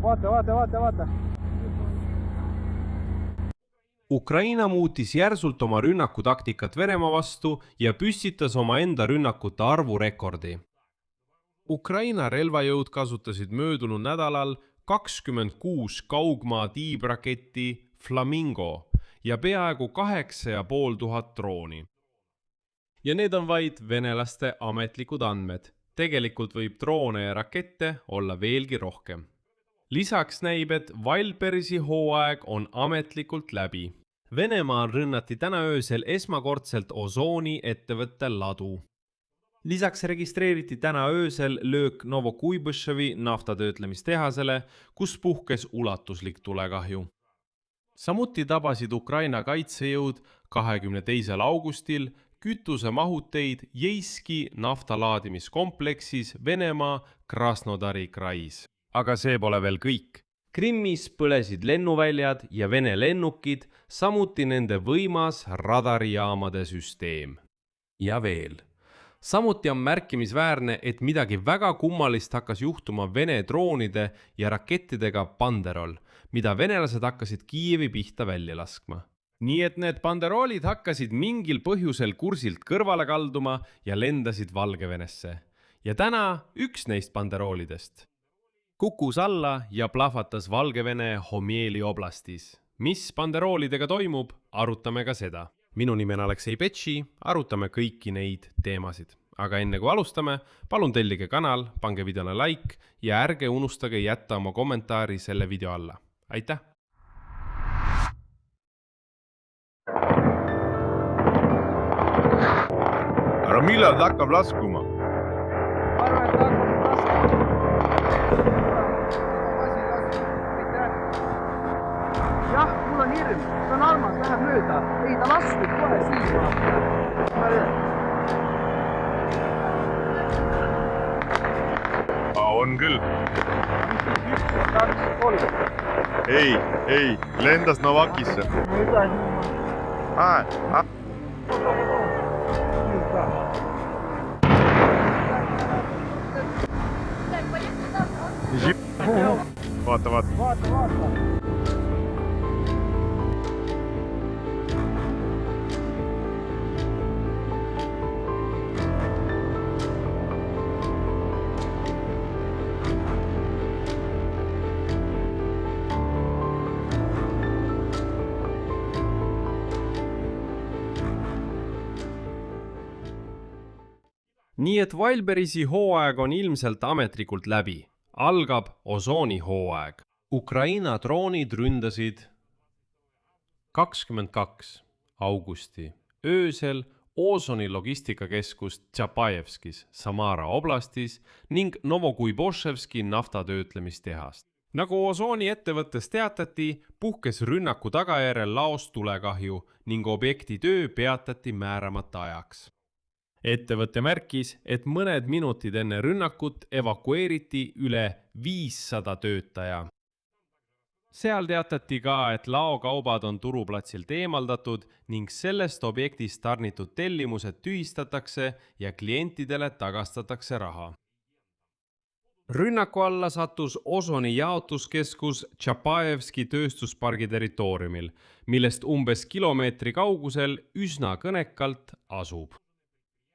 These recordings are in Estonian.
Vaata. Ukraina muutis järsult oma rünnakutaktikat Venemaa vastu ja püstitas omaenda rünnakute arvu rekordi. Ukraina relvajõud kasutasid möödunud nädalal 26 kaugmaa tiibraketti Flamingo ja peaaegu 8500 drooni. Ja need on vaid venelaste ametlikud andmed. Tegelikult võib droone ja rakette olla veelgi rohkem. Lisaks näib, et Wildbergsi hooaeg on ametlikult läbi. Venemaal rünnati täna öösel esmakordselt Ozoni ettevõtte ladu. Lisaks registreeriti täna öösel löök Novokuibõševi naftatöötlemistehasele, kus puhkes ulatuslik tulekahju. Samuti tabasid Ukraina kaitsejõud 22. augustil kütusemahuteid Jeiski naftalaadimiskompleksis Venemaa Krasnodari krais. Aga see pole veel kõik. Krimmis põlesid lennuväljad ja Vene lennukid, samuti nende võimas radarijaamade süsteem. Ja veel. Samuti on märkimisväärne, et midagi väga kummalist hakkas juhtuma Vene droonide ja rakettidega Banderol, mida venelased hakkasid Kiievi pihta välja laskma. Nii et need banderoolid hakkasid mingil põhjusel kursilt kõrvale kalduma ja lendasid Valgevenesse. Ja täna üks neist banderoolidest kukkus alla ja plahvatas Valgevene Homieli oblastis. Mis banderoolidega toimub, arutame ka seda. Minu nimi on Aleksei Petši, arutame kõiki neid teemasid. Aga enne kui alustame, palun tellige kanal, pange videole like ja ärge unustage jätta oma kommentaari selle video alla. Aitäh! Aga millal ta hakkab laskuma? Jah, mul on hirm. See on armas, läheb mööda. Ei, ta laskub kohe siin. On küll. 1, 2, 3. Ei, lendas Novakisse. Vaata. Nii et Wildbergsi hooaeg on ilmselt ametlikult läbi. Algab Ozoni hooaeg. Ukraina droonid ründasid 22. augusti öösel Ozoni logistikakeskust Tšapajevskis, Samara oblastis ning Novokuibõševski naftatöötlemistehast. Nagu Ozoni ettevõttes teatati, puhkes rünnaku tagajärjel laos tulekahju ning objekti töö peatati määramata ajaks. Ettevõte märkis, et mõned minutid enne rünnakut evakueeriti üle 500 töötaja. Seal teatati ka, et laokaubad on turuplatsilt eemaldatud ning sellest objektist tarnitud tellimused tühistatakse ja klientidele tagastatakse raha. Rünnaku alla sattus Ozoni jaotuskeskus Tšapajevski tööstuspargi territooriumil, millest umbes kilomeetri kaugusel üsna kõnekalt asub.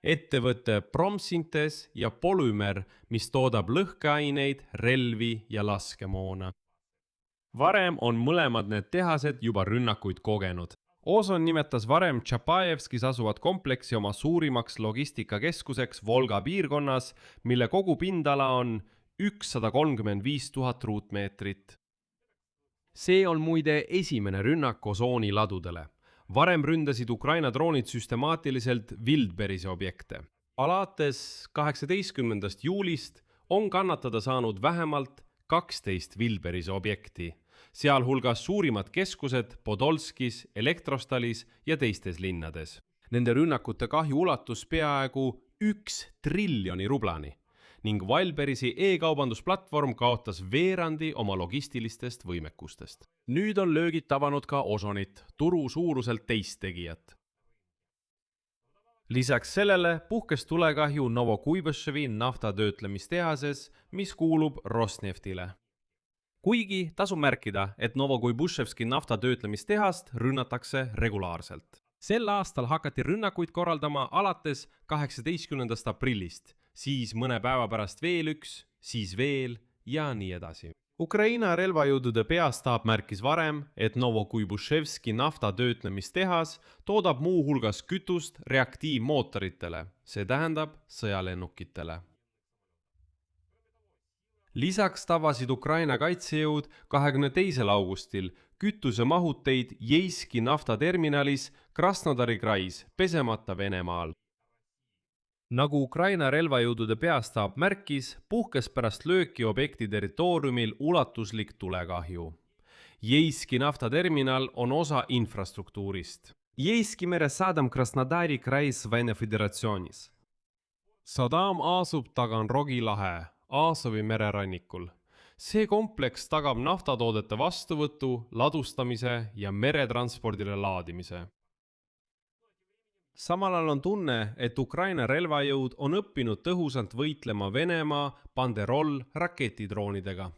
Ettevõte Promsintes ja Polümer, mis toodab lõhkeaineid, relvi ja laskemoona. Varem on mõlemad need tehased juba rünnakuid kogenud. Ozon nimetas varem Tšapajevskis asuvat kompleksi oma suurimaks logistikakeskuseks Volga piirkonnas, mille kogu pindala on 135 000 ruutmeetrit. See on muide esimene rünnak Ozoni ladudele. Varem ründasid Ukraina droonid süstemaatiliselt Wildbergsi objekte. Alates 18. juulist on kannatada saanud vähemalt 12 Wildbergsi objekti, sealhulgas suurimad keskused Podolskis, Elektrostalis ja teistes linnades. Nende rünnakute kahju ulatus peaaegu 1 triljoni rublani ning Wildbergsi e-kaubandusplatvorm kaotas veerandi oma logistilistest võimekustest. Nüüd on löögid tabanud ka Ozonit, turu suuruselt teist tegijat. Lisaks sellele puhkes tulekahju Novokuibõševi naftatöötlemistehases, mis kuulub Rosneftile. kuigi tasub märkida, et Novokuibuševski naftatöötlemistehast rünnatakse regulaarselt. Sel aastal hakati rünnakuid korraldama alates 18. aprillist, siis mõne päeva pärast veel üks, siis veel ja nii edasi. Ukraina relvajõudude peastaap märkis varem, et Novokuibuševski naftatöötlemistehas toodab muu hulgas kütust reaktiivmootoritele, see tähendab sõjalennukitele. Lisaks tabasid Ukraina kaitsejõud 22. augustil kütusemahuteid Jeiski naftaterminalis Krasnodari krais pesemata Venemaal. Nagu Ukraina relvajõudude peastaap märkis, puhkes pärast lööki objekti territooriumil ulatuslik tulekahju. Jeiski naftaterminal on osa infrastruktuurist. Jeiski mere sadam Krasnodari krais Vene Föderatsioonis. Sadam asub Taganrogi lahe, Aasovi mererannikul. See kompleks tagab naftatoodete vastuvõtu, ladustamise ja meretranspordile laadimise. Samal ajal on tunne, et Ukraina relvajõud on õppinud tõhusalt võitlema Venemaa Banderol raketidroonidega.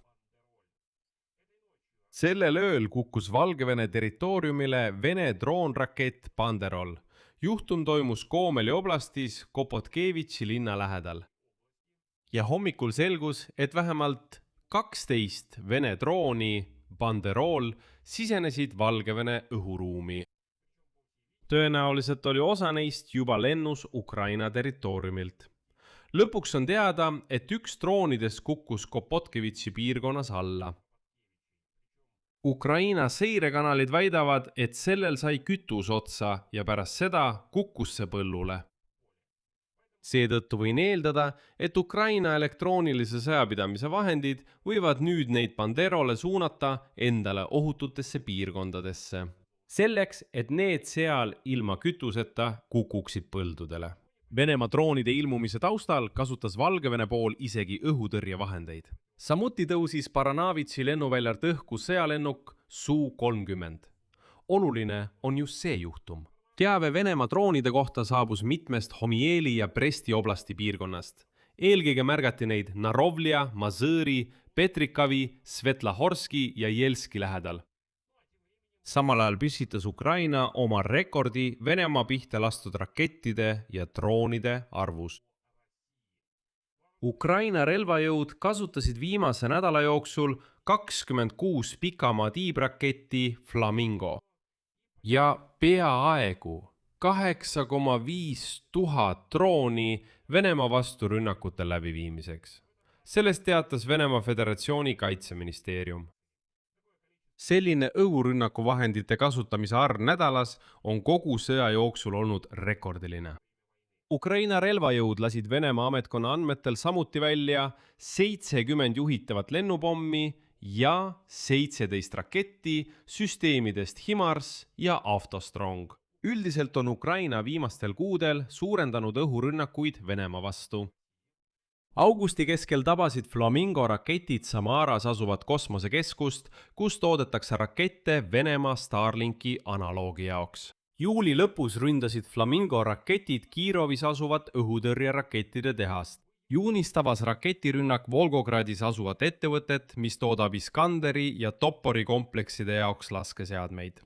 Sellel ööl kukkus Valgevene territooriumile Vene droonrakett Banderol. Juhtum toimus Gomeli oblastis Kopotkevitši linna lähedal. Ja hommikul selgus, et vähemalt 12 Vene drooni Banderol sisenesid Valgevene õhuruumi. Tõenäoliselt oli osa neist juba lennus Ukraina territooriumilt. Lõpuks on teada, et üks droonidest kukkus Kopotkevitši piirkonnas alla. Ukraina seirekanalid väidavad, et sellel sai kütus otsa ja pärast seda kukkus see põllule. Seetõttu võin eeldada, et Ukraina elektroonilise sõjapidamise vahendid võivad nüüd neid Banderole suunata endale ohututesse piirkondadesse. Selleks, et need seal ilma kütuseta kukuksid põldudele. Venemaa droonide ilmumise taustal kasutas Valgevene pool isegi õhutõrjevahendeid. Samuti tõusis Baranavitši lennuväljalt õhku sõjalennuk Su-30. Oluline on just see juhtum. Teave Venemaa droonide kohta saabus mitmest Homieli ja Bresti oblasti piirkonnast. Eelkõige märgati neid Narovlia, Mazõri, Petrikavi, Svetlahorski ja Jelski lähedal. Samal ajal püstitas Ukraina oma rekordi Venemaa pihta lastud rakettide ja droonide arvus. Ukraina relvajõud kasutasid viimase nädala jooksul 26 pikamaa tiibraketti Flamingo ja peaaegu 8,5 tuhat drooni Venemaa vastu rünnakute läbiviimiseks. Sellest teatas Venemaa Föderatsiooni kaitseministeerium. Selline õhurünnaku vahendite kasutamise arv nädalas on kogu sõja jooksul olnud rekordiline. Ukraina relvajõud lasid Venemaa ametkonna andmetel samuti välja 70 juhitavat lennupommi ja 17 raketti süsteemidest HIMARS ja Avtostrong. Üldiselt on Ukraina viimastel kuudel suurendanud õhurünnakuid Venemaa vastu. Augusti keskel tabasid Flamingo raketid Samaras asuvat kosmosekeskust, kus toodetakse rakette Venemaa Starlinki analoogi jaoks. Juuli lõpus ründasid Flamingo raketid Kirovis asuvat õhutõrjerakettide tehast. Juunis tabas raketirünnak Volgogradis asuvat ettevõtet, mis toodab Iskanderi ja Topori komplekside jaoks laskeseadmeid.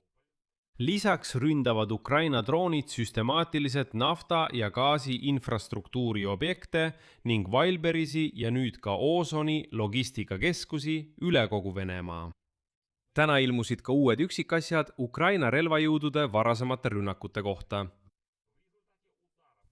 Lisaks ründavad Ukraina droonid süstemaatiliselt nafta ja gaasi infrastruktuuri objekte ning Wildberisi ja nüüd ka Ozoni logistikakeskusi üle kogu Venemaa. Täna ilmusid ka uued üksikasjad Ukraina relvajõudude varasemate rünnakute kohta.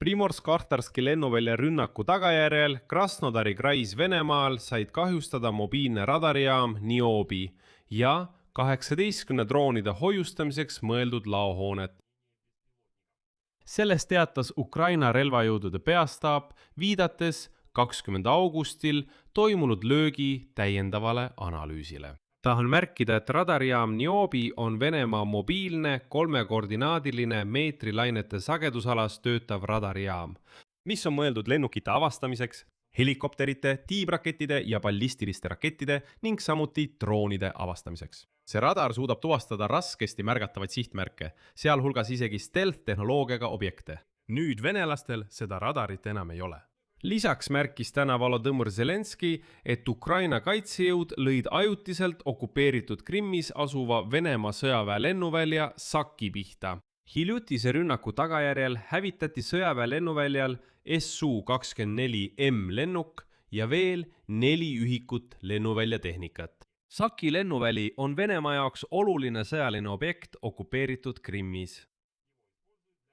Primorsk-Ahtarski lennuvälja rünnaku tagajärjel Krasnodari krais Venemaal said kahjustada mobiilne radarijaam Niobi ja 18 droonide hoiustamiseks mõeldud laohoonet. Sellest teatas Ukraina relvajõudude peastaap, viidates 20. augustil toimunud löögi täiendavale analüüsile. Tahan märkida, et radarijaam Niobi on Venemaa mobiilne kolmekoordinaadiline meetrilainete sagedusalas töötav radarijaam, mis on mõeldud lennukite avastamiseks, helikopterite, tiibrakettide ja ballistiliste rakettide ning samuti droonide avastamiseks. See radar suudab tuvastada raskesti märgatavaid sihtmärke, sealhulgas isegi stealth-tehnoloogiaga objekte. Nüüd venelastel seda radarit enam ei ole. Lisaks märkis täna Volodõmõr Zelenski, et Ukraina kaitsejõud lõid ajutiselt okupeeritud Krimmis asuva Venemaa sõjaväe lennuvälja Saki pihta. Hiljutise rünnaku tagajärjel hävitati sõjaväe lennuväljal Su-24M lennuk ja veel 4 ühikut lennuvälja tehnikat. Saki lennuväli on Venemaa jaoks oluline sõjaline objekt okupeeritud Krimmis.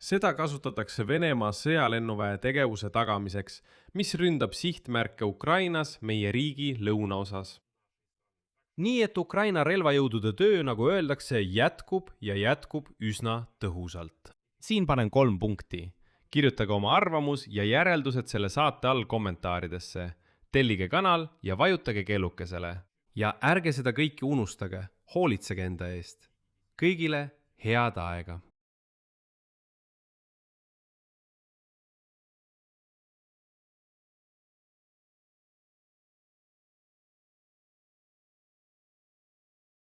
Seda kasutatakse Venemaa sõjalennuväe tegevuse tagamiseks, mis ründab sihtmärke Ukrainas meie riigi lõunaosas. Nii et Ukraina relvajõudude töö, nagu öeldakse, jätkub ja jätkub üsna tõhusalt. Siin panen 3 punkti. Kirjutage oma arvamus ja järeldused selle saate all kommentaaridesse. Tellige kanal ja vajutage kellukesele. Ja ärge seda kõiki unustage, hoolitsege enda eest. Kõigile head aega!